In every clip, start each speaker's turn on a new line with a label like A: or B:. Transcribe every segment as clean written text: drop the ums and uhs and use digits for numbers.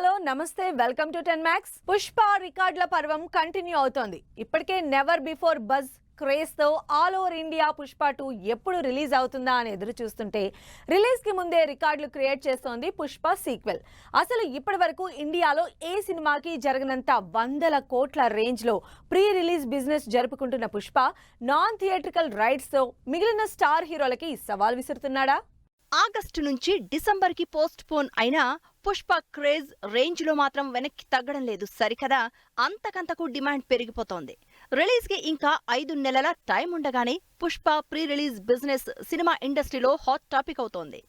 A: Hello నమస్తే welcome to 10 max. Pushpa రికార్డుల పర్వం కంటిన్యూ అవుతోంది. ఇప్పటికే నెవర్ బిఫోర్ బజ్ క్రేజ్ తో ఆల్ ఓవర్ ఇండియా పుష్ప 2 ఎప్పుడు రిలీజ్ అవుతుందా అని ఎదురు చూస్తుంటే రిలీజ్ కి ముందే రికార్డులు క్రియేట్ చేస్తోంది పుష్ప సీక్వెల్. అసలు ఇప్పటి వరకు ఇండియాలో ఏ సినిమాకి జరగనంత వందల కోట్ల రేంజ్ లో ప్రీ రిలీజ్ బిజినెస్ జరుపుకుంటున్న పుష్ప నాన్ థియేట్రికల్ రైట్స్ తో మిగిలిన స్టార్ హీరోలకి సవాల్ విసురుతున్నాడా?
B: ఆగస్టు నుంచి డిసెంబర్ కి పోస్ట్ పోన్ అయినా పుష్ప క్రేజ్ రేంజ్ లో మాత్రం వెనక్కి తగ్గడం లేదు సరికదా. అంతకంతకు డిమాండ్ పెరిగిపోతోంది. రిలీజ్ కి ఇంకా 5 నెలల టైం ఉండగానే Pushpa pre release business cinema ఇండస్ట్రీలో హాట్ టాపిక్ అవుతోంది.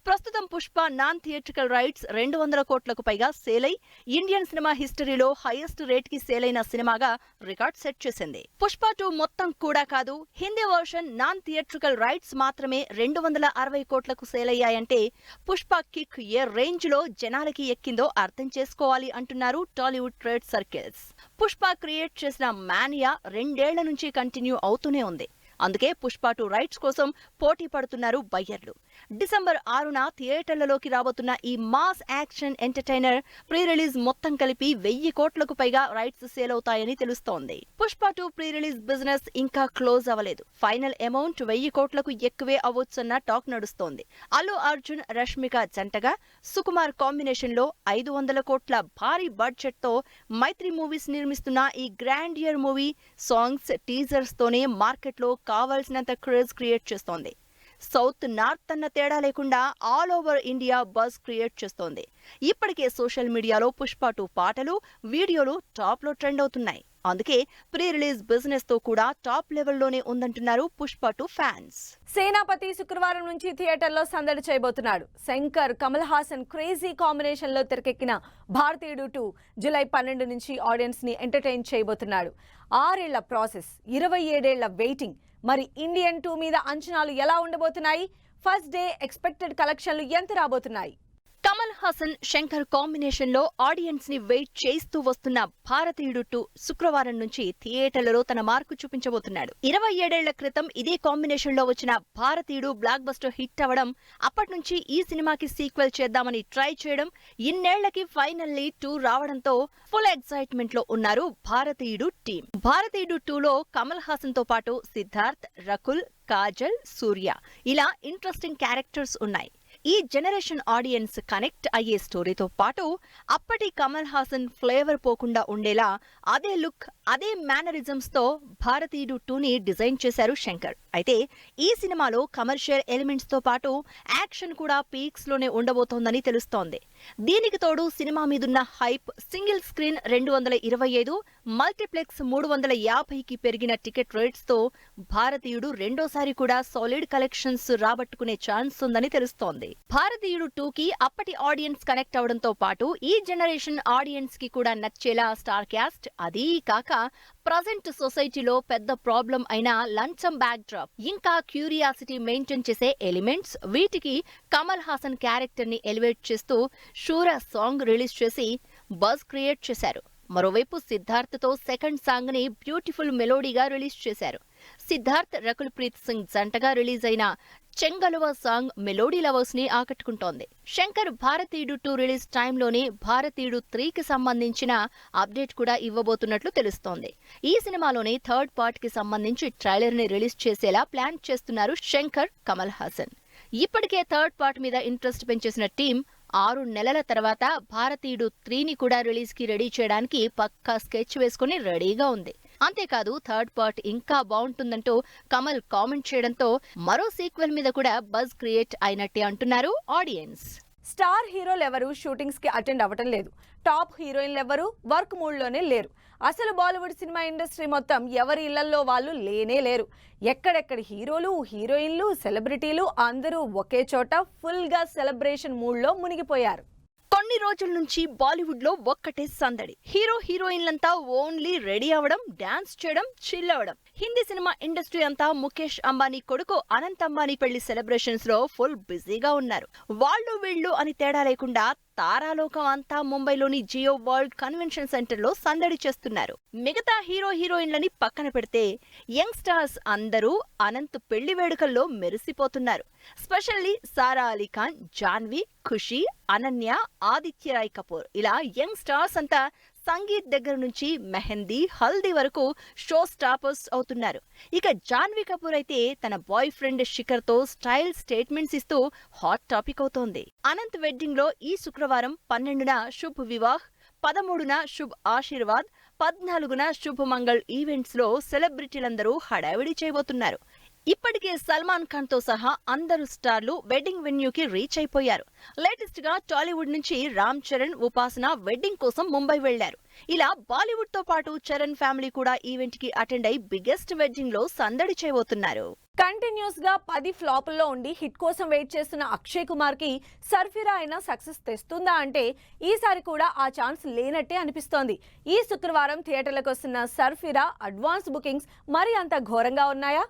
B: ప్రస్తుతం పుష్ప నాన్ థియేట్రికల్ రైట్స్ 200 కోట్లకు పైగా సేల్ అయి ఇండియన్ సినిమా హిస్టరీలో హైయెస్ట్ రేట్ కి సేల్ అయిన సినిమాగా రికార్డ్ సెట్ చేసింది. పుష్ప 2 మొత్తం కూడా కాదు, Hindi version non theatrical rights మాత్రమే 260 కోట్లకు సేల్ అయ్యాయంటే పుష్ప కిక్ ఏ రేంజ్ లో జనాలకి ఎక్కిందో అర్థం చేసుకోవాలి అంటున్నారు Tollywood trade circles. Pushpa create చేసిన మానియా 2 ఏళ్ల నుంచి కంటిన్యూ అవుతూనే ఉంది. అందుకే పుష్ప 2 రైట్స్ కోసం పోటీ పడుతున్నారు బయ్యర్లు. డిసెంబర్ 6న థియేటర్లలోకి రాబోతున్న ఈ mass action entertainer pre release మొత్తం కలిపి 1000 కోట్లకు పైగా రైట్స్ సేల్ అవుతాయని తెలుస్తోంది. పుష్ప 2 ప్రీ రిలీజ్ బిజినెస్ ఇంకా క్లోజ్ అవ్వలేదు. ఫైనల్ అమౌంట్ 1000 కోట్లకు ఎక్కువే అవ్వొచ్చన్న టాక్ నడుస్తోంది. అల్లు అర్జున్ రష్మిక జంటగా సుకుమార్ కాంబినేషన్ లో 500 కోట్ల భారీ బడ్జెట్ తో మైత్రి మూవీస్ నిర్మిస్తున్న ఈ గ్రాండియర్ మూవీ సాంగ్స్ టీజర్స్ తోనే మార్కెట్ లో కావాల్సినంత క్రేజ్ క్రియేట్ చేస్తోంది. సౌత్ నార్త్ అన్న తేడా లేకుండా all over India buzz create చేస్తోంది. ఇప్పటికే సోషల్ మీడియాలో పుష్ప 2 పాటలు వీడియోలు టాప్ లో ట్రెండ్ అవుతున్నాయి. అందుకే ప్రీ రిలీజ్ బిజినెస్ తో కూడా టాప్ లెవెల్లోనే ఉందంటున్నారు పుష్ప 2 ఫ్యాన్స్.
A: సేనాపతి శుక్రవారం నుంచి థియేటర్లో సందడి చేయబోతున్నాడు. శంకర్ కమల్ హాసన్ క్రేజీ కాంబినేషన్ లో తెరకెక్కిన భారతీయుడు 2 జూలై 12 నుంచి ఆడియన్స్ ని ఎంటర్టైన్ చేయబోతున్నాడు. 6 ఏళ్ల ప్రాసెస్, 27 ఏళ్ల వెయిటింగ్. మరి ఇండియన్ 2 మీద అంచనాలు ఎలా ఉండబోతున్నాయి? ఫస్ట్ డే ఎక్స్పెక్టెడ్ కలెక్షన్లు ఎంత రాబోతున్నాయి?
B: కమల్ హాసన్ శంకర్ కాంబినేషన్ లో ఆడియన్స్ ని వెయిట్ చేస్తూ వస్తున్న భారతీయుడు 2 శుక్రవారం నుంచి థియేటర్లలో తన మార్కు చూపించబోతున్నాడు. 27 ఏళ్ల క్రితం ఇదే కాంబినేషన్ లో వచ్చిన భారతీయుడు బ్లాక్ బస్టర్ హిట్ అవ్వడం, అప్పటి నుంచి ఈ సినిమాకి సీక్వెల్ చేద్దామని ట్రై చేయడం, ఇన్నేళ్లకి ఫైనల్లీ 2 రావడంతో ఫుల్ ఎక్సైట్మెంట్ లో ఉన్నారు భారతీయుడు టీం. భారతీయుడు 2లో కమల్ హాసన్ తో పాటు సిద్ధార్థ్, రకుల్, కాజల్, సూర్య ఇలా ఇంట్రెస్టింగ్ క్యారెక్టర్స్ ఉన్నాయి. ఈ జనరేషన్ ఆడియన్స్ కనెక్ట్ అయ్యే స్టోరీతో పాటు అప్పటి కమల్ హాసన్ ఫ్లేవర్ పోకుండా ఉండేలా అదే లుక్, అదే మేనరిజమ్స్ తో భారతీయుడు 2ని డిజైన్ చేశారు శంకర్. అయితే ఈ సినిమాలో కమర్షియల్ ఎలిమెంట్స్ తో పాటు యాక్షన్ కూడా పీక్స్ లోనే ఉండబోతోందని తెలుస్తోంది. దీనికి తోడు సినిమా మీదున్న హైప్, సింగిల్ స్క్రీన్ 225, మల్టీప్లెక్స్ 350కి పెరిగిన టికెట్ రేట్స్ తో భారతీయుడు రెండోసారి కూడా సాలిడ్ కలెక్షన్స్ రాబట్టుకునే ఛాన్స్ ఉందని తెలుస్తోంది. భారతీయుడు 2కి అప్పటి ఆడియన్స్ కనెక్ట్ అవడంతో పాటు ఈ జనరేషన్ ఆడియన్స్ కి కూడా నచ్చేలా స్టార్ క్యాస్ట్, అదీ కాక ప్రజెంట్ సొసైటీలో పెద్ద ప్రాబ్లం అయిన లంచం బ్యాక్ డ్రాప్, ఇంకా క్యూరియాసిటీ మెయింటైన్ చేసే ఎలిమెంట్స్, వీటికి కమల్ హాసన్ క్యారెక్టర్ ని ఎలివేట్ చేస్తూ షూర సాంగ్ రిలీజ్ చేసి బజ్ క్రియేట్ చేశారు. మరోవైపు సిద్ధార్థ్ తో సెకండ్ సాంగ్ ని బ్యూటిఫుల్ మెలోడీగా రిలీజ్ చేశారు. సిద్ధార్థ్, రకుల్ ప్రీత్ సింగ్ జంటగా రిలీజ్ అయిన చెంగలువ సాంగ్ మెలోడీ లవర్స్ ని ఆకట్టుకుంటోంది. శంకర్ భారతీయుడు 2 రిలీజ్ టైంలోనే భారతీయుడు 3కి సంబంధించిన అప్డేట్ కూడా ఇవ్వబోతున్నట్లు తెలుస్తోంది. ఈ సినిమాలోనే థర్డ్ పార్ట్ కి సంబంధించి ట్రైలర్ ని రిలీజ్ చేసేలా ప్లాన్ చేస్తున్నారు శంకర్, కమల్ హాసన్. ఇప్పటికే థర్డ్ పార్ట్ మీద ఇంట్రెస్ట్ పెంచేసిన టీం 6 నెలల తర్వాత భారతీయుడు 3ని కూడా రిలీజ్ కి రెడీ చేయడానికి పక్కా స్కెచ్ వేసుకుని రెడీగా ఉంది. అంతేకాదు థర్డ్ పార్ట్ ఇంకా బాగుంటుందంటూ కమల్ కామెంట్ చేయడంతో మరో సీక్వెల్ మీద కూడా బజ్ క్రియేట్ అయినట్టే అంటున్నారు ఆడియన్స్.
A: స్టార్ హీరోలు ఎవరు షూటింగ్స్ కి అటెండ్ అవ్వటం లేదు. టాప్ హీరోయిన్లు ఎవరు వర్క్ మూడ్ లోనే లేరు. అసలు బాలీవుడ్ సినిమా ఇండస్ట్రీ మొత్తం ఎవరి ఇళ్లలో వాళ్ళు లేనే లేరు. ఎక్కడెక్కడి హీరోలు, హీరోయిన్లు, సెలబ్రిటీలు అందరూ ఒకే చోట ఫుల్ గా సెలబ్రేషన్ మూడ్ లో మునిగిపోయారు.
B: కొన్ని రోజుల నుంచి బాలీవుడ్ లో ఒక్కటే సందడి. హీరో హీరోయిన్లంతా ఓన్లీ రెడీ అవ్వడం, డాన్స్ చేయడం, చిల్ అవ్వడం. హిందీ సినిమా ఇండస్ట్రీ అంతా ముఖేష్ అంబానీ కొడుకు అనంత్ అంబానీ పెళ్లి సెలబ్రేషన్స్ లో ఫుల్ బిజీగా ఉన్నారు. వాళ్ళు వీళ్ళు అని తేడా లేకుండా తారాలోకం అంతా ముంబైలోని జియో వరల్డ్ కన్వెన్షన్ సెంటర్ లో సందడి చేస్తున్నారు. మిగతా హీరో హీరోయిన్లని పక్కన పెడితే యంగ్ స్టార్స్ అందరూ అనంత్ పెళ్లి వేడుకల్లో మెరిసిపోతున్నారు. స్పెషల్లీ సారా అలీ ఖాన్, జాన్వి, ఖుషి, అనన్య, ఆదిత్య రాయ్ కపూర్ ఇలా యంగ్ స్టార్స్ అంతా సంగీత్ దగ్గర నుంచి మెహందీ హల్దీ వరకు షో స్టాపర్స్ అవుతున్నారు. ఇక జాన్వీ కపూర్ అయితే తన బాయ్ ఫ్రెండ్ శిఖర్ తో స్టైల్ స్టేట్మెంట్స్ ఇస్తూ హాట్ టాపిక్ అవుతోంది. అనంత్ వెడ్డింగ్ లో ఈ శుక్రవారం 12న శుభ్ వివాహ్, 13న శుభ్ ఆశీర్వాద్, 14న శుభ్ మంగళ్ ఈవెంట్స్ లో సెలబ్రిటీలందరూ హడావిడి చేయబోతున్నారు. ఇప్పటికే సల్మాన్ ఖాన్ తో సహా అందరు స్టార్లు వెడ్డింగ్ వెన్యూకి రీచ్ అయిపోయారు. లేటెస్ట్ గా టాలీవుడ్ నుంచి రామ్ చరణ్, ఉపాసన వెడ్డింగ్ కోసం ముంబై వెళ్లారు. ఇలా బాలీవుడ్ తో పాటు చరణ్ ఫ్యామిలీ కూడా ఈవెంట్ కి అటెండ్ అయి బిగ్గెస్ట్ వెడ్డింగ్ లో సందడి చేయబోతున్నారు.
A: కంటిన్యూస్ గా 10 ఫ్లాపుల్లో ఉండి హిట్ కోసం వెయిట్ చేస్తున్న అక్షయ్ కుమార్ కి సర్ఫిరా అయినా సక్సెస్ తెస్తుందా అంటే ఈసారి కూడా ఆ ఛాన్స్ లేనట్టే అనిపిస్తోంది. ఈ శుక్రవారం థియేటర్లకు వస్తున్న సర్ఫిరా అడ్వాన్స్ బుకింగ్స్ మరి అంత ఘోరంగా ఉన్నాయా?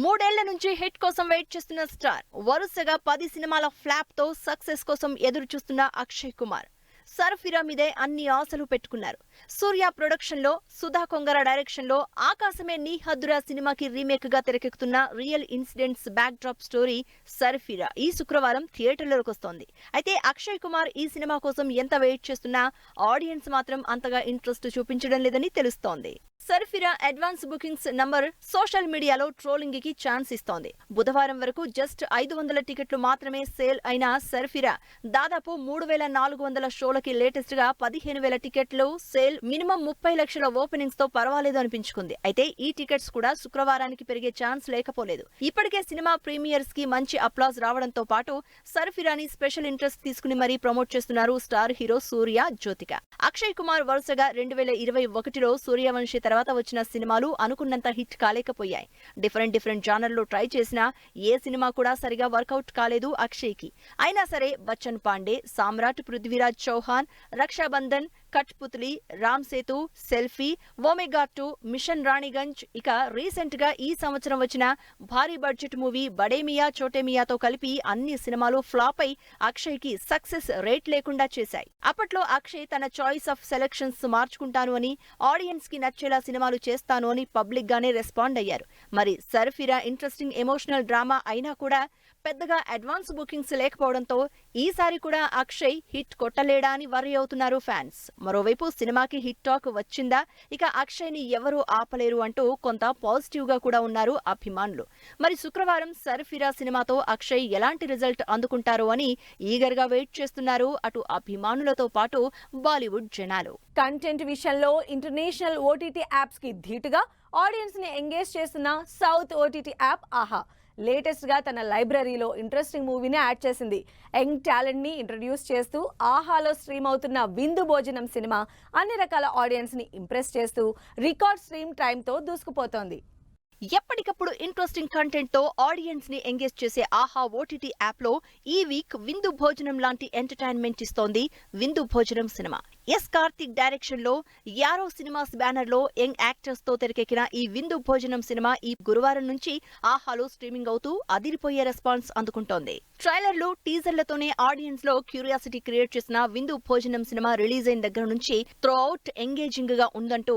B: 3 ఏళ్ల నుంచి హిట్ కోసం వెయిట్ చేస్తున్న స్టార్, వరుసగా 10 సినిమాల ఫ్లాప్ తో సక్సెస్ కోసం ఎదురు చూస్తున్న అక్షయ్ కుమార్ సర్ఫిరా మీదే అన్ని ఆశలు పెట్టుకున్నారు. సూర్య ప్రొడక్షన్ లో, సుధా కొంగర డైరెక్షన్ లో ఆకాశమే నీ హద్దురా సినిమాకి రీమేక్ గా తెరకెక్కుతున్న real incidents backdrop story Sarfira ఈ శుక్రవారం థియేటర్లకు వస్తోంది. అయితే అక్షయ్ కుమార్ ఈ సినిమా కోసం ఎంత వెయిట్ చేస్తున్నా ఆడియన్స్ మాత్రం అంతగా ఇంట్రెస్ట్ చూపించడం లేదని తెలుస్తోంది. Sarfira advance bookings number social మీడియాలో ట్రోలింగ్ కి ఛాన్స్ ఇస్తోంది. బుధవారం వరకు జస్ట్ 500 టికెట్లు మాత్రమే సేల్ అయిన సర్ఫిరా దాదాపు 3400 షోలకి లేటెస్ట్ గా 15,000 టికెట్లు సేల్, మినిమం 30 లక్షల ఓపెనింగ్స్ తో పర్వాలేదు అనిపించుకుంది. అయితే ఈ టికెట్స్ కూడా శుక్రవారానికి పెరిగే ఛాన్స్ లేకపోలేదు. ఇప్పటికే సినిమా ప్రీమియర్స్ కి మంచి అప్లాజ్ రావడంతో పాటు సర్ఫిరాని స్పెషల్ ఇంట్రెస్ట్ తీసుకుని మరీ ప్రమోట్ చేస్తున్నారు స్టార్ హీరో సూర్య, జ్యోతిక. అక్షయ్ కుమార్ వరుసగా 2021లో సూర్యవంశీ తర్వాత వచ్చిన సినిమాలు అనుకున్నంత హిట్ కాలేకపోయాయి. డిఫరెంట్ జానర్లో ట్రై చేసినా ఏ సినిమా కూడా సరిగా వర్కౌట్ కాలేదు అక్షయ్ కి. అయినా సరే బచ్చన్ పాండే, సామ్రాట్ పృథ్వీరాజ్ చౌహాన్, రక్షాబంధన్, కఠ్పుత్లి, రామ్ సేతు, సెల్ఫీ, ఓమెగా 2, మిషన్ రాణిగంజ్, ఇక రీసెంట్ గా ఈ సంవత్సరం వచ్చిన భారీ బడ్జెట్ మూవీ బడేమియా చోటేమియాతో కలిపి అన్ని సినిమాలు ఫ్లాప్ అయి అక్షయ్ కి సక్సెస్ రేట్ లేకుండా చేశాయి. అప్పట్లో అక్షయ్ తన చాయిస్ ఆఫ్ సెలక్షన్స్ మార్చుకుంటాను అని, ఆడియన్స్ కి నచ్చేలా సినిమాలు చేస్తాను అని పబ్లిక్ గానే రెస్పాండ్ అయ్యారు. మరి సర్ఫిరా ఇంట్రెస్టింగ్ ఎమోషనల్ డ్రామా అయినా కూడా పెద్దగా అడ్వాన్స్ బుకింగ్స్ లేకపోవడంతో ఈసారి కూడా అక్షయ్ హిట్ కొట్టలేడా అని వర్రీ అవుతున్నారు ఫ్యాన్స్. మరోవైపు సినిమాకి హిట్ టాక్ వచ్చిందా, ఇక అక్షయ్ ని ఎవరూ ఆపలేరు అంటూ కొంత పాజిటివ్ గా కూడా ఉన్నారు అభిమానులు. మరి శుక్రవారం సర్ఫిరా సినిమాతో అక్షయ్ ఎలాంటి రిజల్ట్ అందుకుంటారో అని ఈగర్ గా వెయిట్ చేస్తున్నారు అటు అభిమానులతో పాటు బాలీవుడ్ జనాలు.
A: కంటెంట్ విషయంలో ఇంటర్నేషనల్ ఓటీటీ యాప్స్ కి ధీటుగా ఆడియన్స్ ని ఎంగేజ్ చేస్తున్న సౌత్ ఓటీటీ యాప్ ఆహా లేటెస్ట్ గా తన లైబ్రరీలో ఇంట్రెస్టింగ్ మూవీని యాడ్ చేసింది. యంగ్ టాలెంట్ ని ఇంట్రడ్యూస్ చేస్తూ ఆహాలో స్ట్రీమ్ అవుతున్న విందు భోజనం సినిమా అన్ని రకాల ఆడియన్స్ ని ఇంప్రెస్ చేస్తూ రికార్డ్ స్ట్రీమ్ టైమ్ తో దూసుకుపోతోంది.
B: ఎప్పటికప్పుడు ఇంట్రెస్టింగ్ కంటెంట్ తో ఆడియన్స్ ని ఎంగేజ్ చేసే ఆహా ఓటీటీ యాప్ లో ఈ వీక్ విందు భోజనం లాంటి ఎంటర్టైన్మెంట్ ఇస్తోంది విందు భోజనం సినిమా. ఎస్ కార్తిక్ డైరెక్షన్ లో యారో సినిమాస్ బ్యానర్ లో యంగ్ యాక్టర్స్ తో తెరకెక్కిన ఈ విందు భోజనం సినిమా ఈ గురువారం నుంచి ఆహాలో స్ట్రీమింగ్ అవుతూ అదిరిపోయే రెస్పాన్స్ అందుకుంటోంది. ట్రైలర్లు, టీజర్లతోనే ఆడియన్స్ లో క్యూరియాసిటీ క్రియేట్ చేసిన విందు భోజనం సినిమా రిలీజ్ అయిన దగ్గర నుంచి త్రూ అవుట్ ఎంగేజింగ్ గా ఉందంటూ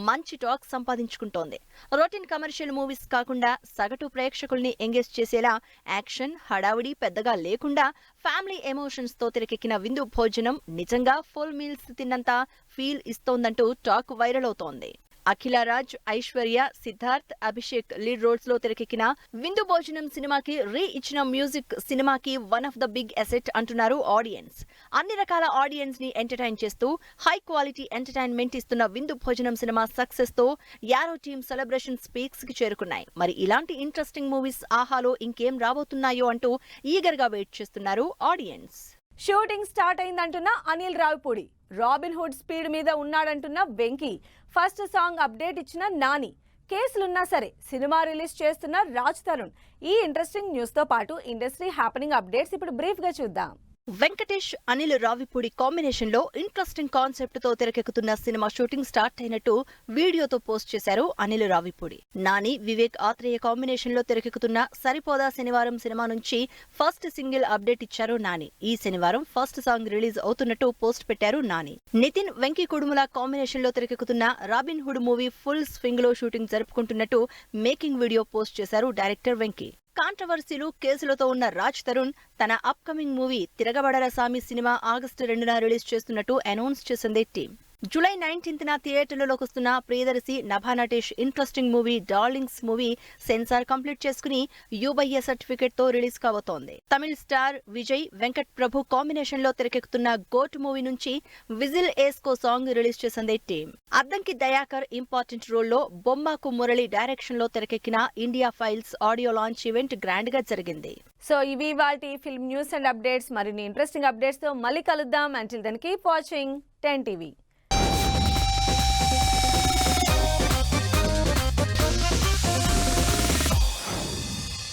B: మంచి టాక్ సంపాదించుకుంటోంది. రొటీన్ కమర్షియల్ మూవీస్ కాకుండా సగటు ప్రేక్షకుల్ని ఎంగేజ్ చేసేలా యాక్షన్, హడావిడి పెద్దగా లేకుండా ఫ్యామిలీ ఎమోషన్స్ తో తెరకెక్కిన విందు భోజనం నిజంగా ఫుల్ మీల్స్ తిన్నంత ఫీల్ ఇస్తోందంటూ టాక్ వైరల్ అవుతోంది. అఖిల రాజ్, ఐశ్వర్య, సిద్ధార్థ్, అభిషేక్ లీడ్ రోల్స్ లో తెరకెక్కిన విందు భోజనం సినిమాకి ఇచ్చిన మ్యూజిక్ సినిమాకి one of the big asset అంటున్నారు ఆడియన్స్. అన్ని రకాల ఆడియన్స్ ని ఎంటర్టైన్ చేస్తూ హై క్వాలిటీ ఎంటర్టైన్మెంట్ ఇస్తున్న విందు భోజనం సినిమా సక్సెస్ తో యారో టీమ్ సెలబ్రేషన్ స్పీక్స్ కి చేరుకున్నాయి. మరి ఇలాంటి ఇంట్రెస్టింగ్ మూవీస్ ఆహాలో ఇంకేం రాబోతున్నాయో అంటూ ఈగర్ గా వెయిట్ చేస్తున్నారు ఆడియన్స్.
A: షూటింగ్ స్టార్ట్ అయిందంటున్న Anil Ravipudi, Robin Hood speed మీద ఉన్నాడంటున్న వెంకీ, ఫస్ట్ సాంగ్ అప్డేట్ ఇచ్చిన నాని, కేసులున్నా సరే సినిమా రిలీజ్ చేస్తున్న రాజ్ తరుణ్. ఈ ఇంట్రెస్టింగ్ న్యూస్ తో పాటు ఇండస్ట్రీ హ్యాపెనింగ్ అప్డేట్స్ ఇప్పుడు బ్రీఫ్ గా చూద్దాం.
B: వెంకటేష్, అనిల్ రావిపూడి కాంబినేషన్ లో ఇంట్రెస్టింగ్ కాన్సెప్ట్ తో తెరకెక్కుతున్న సినిమా షూటింగ్ స్టార్ట్ అయినట్టు వీడియోతో పోస్ట్ చేశారు అనిల్ రావిపూడి. నాని, వివేక్ ఆత్రేయ కాంబినేషన్ లో తెరకెక్కుతున్న సరిపోదా శనివారం సినిమా నుంచి ఫస్ట్ సింగిల్ అప్డేట్ ఇచ్చారు నాని. ఈ శనివారం ఫస్ట్ సాంగ్ రిలీజ్ అవుతున్నట్టు పోస్ట్ పెట్టారు నాని. నితిన్, వెంకీ కుడుముల కాంబినేషన్ లో తెరకెక్కుతున్న Robin Hood movie full swing లో షూటింగ్ జరుపుకుంటున్నట్టు మేకింగ్ వీడియో పోస్ట్ చేశారు డైరెక్టర్ వెంకీ. కాంట్రవర్సీలు కేసులతో ఉన్న రాజ్ తరుణ్ తన upcoming movie Tiragabadara Sami cinema August 2న రిలీజ్ చేస్తున్నట్టు అనౌన్స్ చేసింది టీం. జూలై 19న థియేటర్లలోకి వస్తున్న Priyadarshi Nabha Natesh interesting movie Darlings movie censor complete చేసుకుని యూబయ్య సర్టిఫికెట్ తో రిలీజ్ కాబోతోంది. తమిళ స్టార్ విజయ్ వెంకట్ ప్రభు కాంబినేషన్ లో తెరకెక్కుతున్న గోట్ మూవీ నుంచి విజిల్ ఏస్కో సాంగ్ రిలీజ్ చేసింది టీం. అద్దంకి దయాకర్ ఇంపార్టెంట్ రోల్లో బొమ్మాకు మురళి డైరెక్షన్ లో తెరకెక్కిన India files audio launch event grand గా జరిగింది.
A: సో ఇవి వాటి ఫిల్మ్ న్యూస్ అండ్ అప్డేట్స్. మరిన్ని ఇంట్రెస్టింగ్ అప్డేట్స్ తో మళ్ళీ కలుద్దాం. Until then keep watching 10 TV.